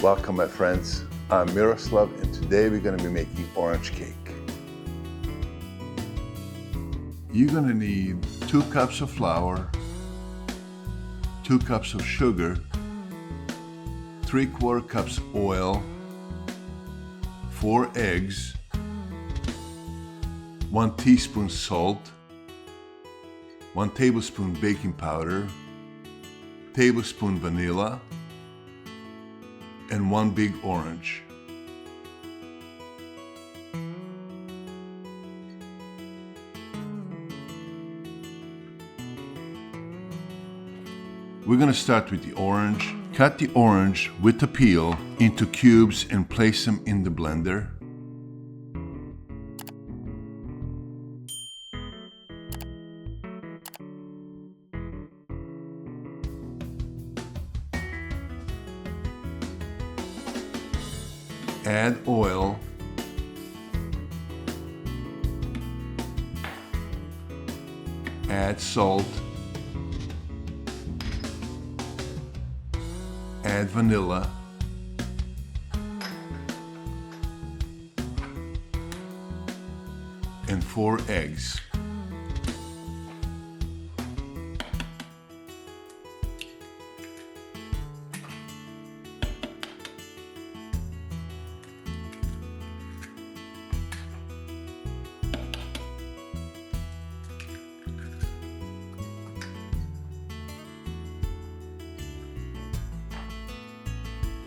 Welcome my friends, I'm Miroslav and today we're going to be making orange cake. You're going to need 2 cups of flour, 2 cups of sugar, 3/4 cups oil, 4 eggs, 1 teaspoon salt, 1 tablespoon baking powder, tablespoon vanilla, and 1 big orange. We're going to start with the orange. Cut the orange with the peel into cubes and place them in the blender. Add oil, add salt, add vanilla, and 4 eggs.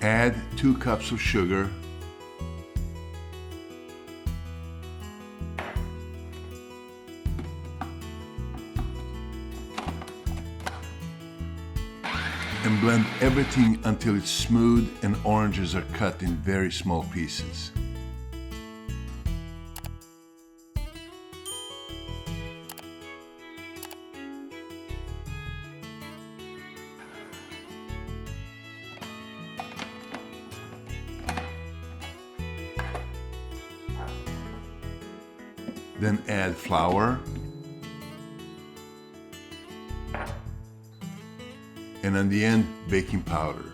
Add 2 cups of sugar, and blend everything until it's smooth and oranges are cut in very small pieces. Then add flour and on the end baking powder.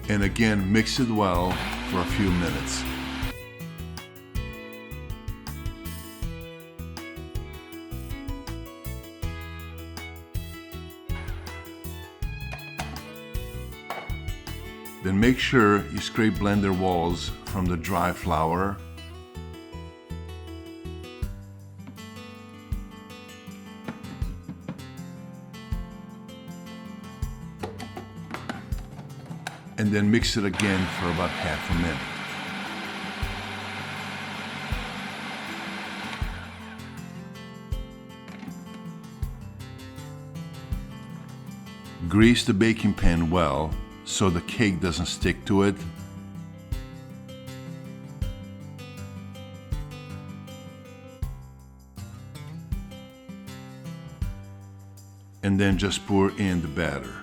And again mix it well for a few minutes. Then make sure you scrape blender walls from the dry flour. And then mix it again for about half a minute. Grease the baking pan well so the cake doesn't stick to it. And then just pour in the batter.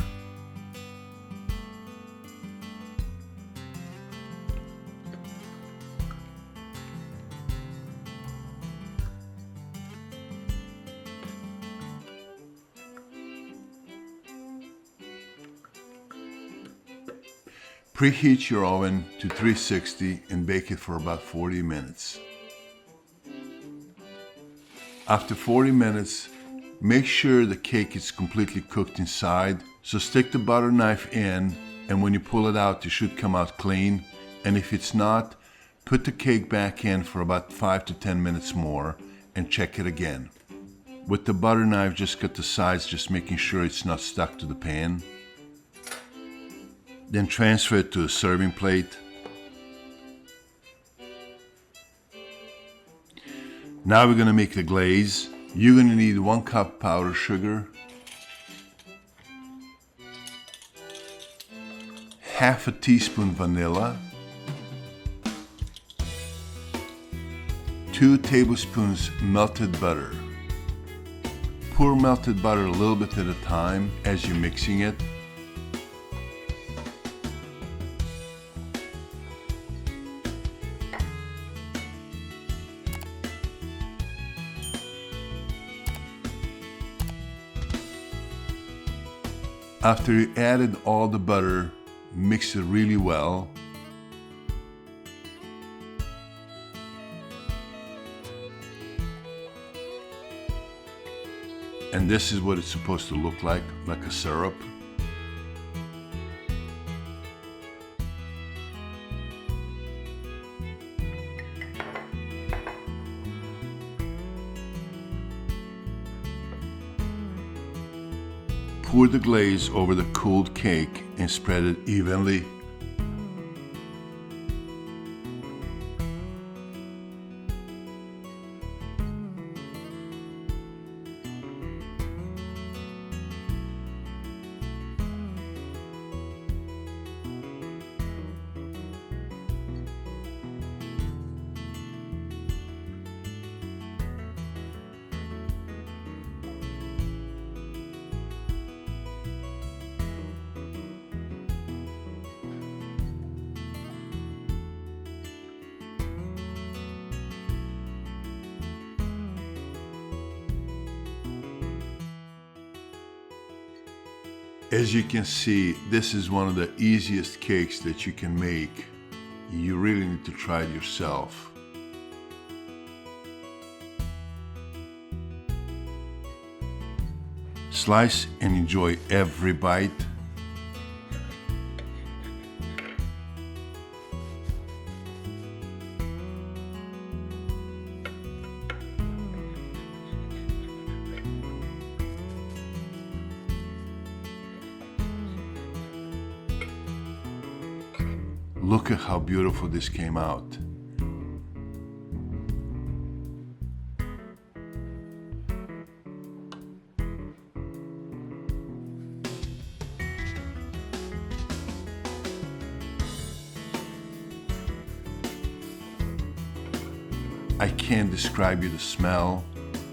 Preheat your oven to 360 and bake it for about 40 minutes. After 40 minutes, make sure the cake is completely cooked inside, so stick the butter knife in, and when you pull it out, it should come out clean. And if it's not, put the cake back in for about 5 to 10 minutes more and check it again. With the butter knife, just cut the sides, just making sure it's not stuck to the pan. Then transfer it to a serving plate. Now we're going to make the glaze. You're going to need 1 cup powdered sugar, half a teaspoon vanilla, 2 tablespoons melted butter. Pour melted butter a little bit at a time as you're mixing it. After you added all the butter, mix it really well. And this is what it's supposed to look like a syrup. Pour the glaze over the cooled cake and spread it evenly. As you can see, this is one of the easiest cakes that you can make. You really need to try it yourself. Slice and enjoy every bite. Look at how beautiful this came out. I can't describe you the smell,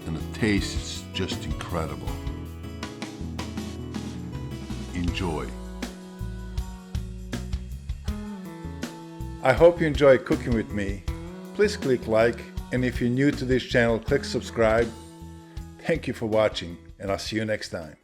and the taste is just incredible. Enjoy. I hope you enjoy cooking with me. Please click like, and if you're new to this channel, click subscribe. Thank you for watching, and I'll see you next time.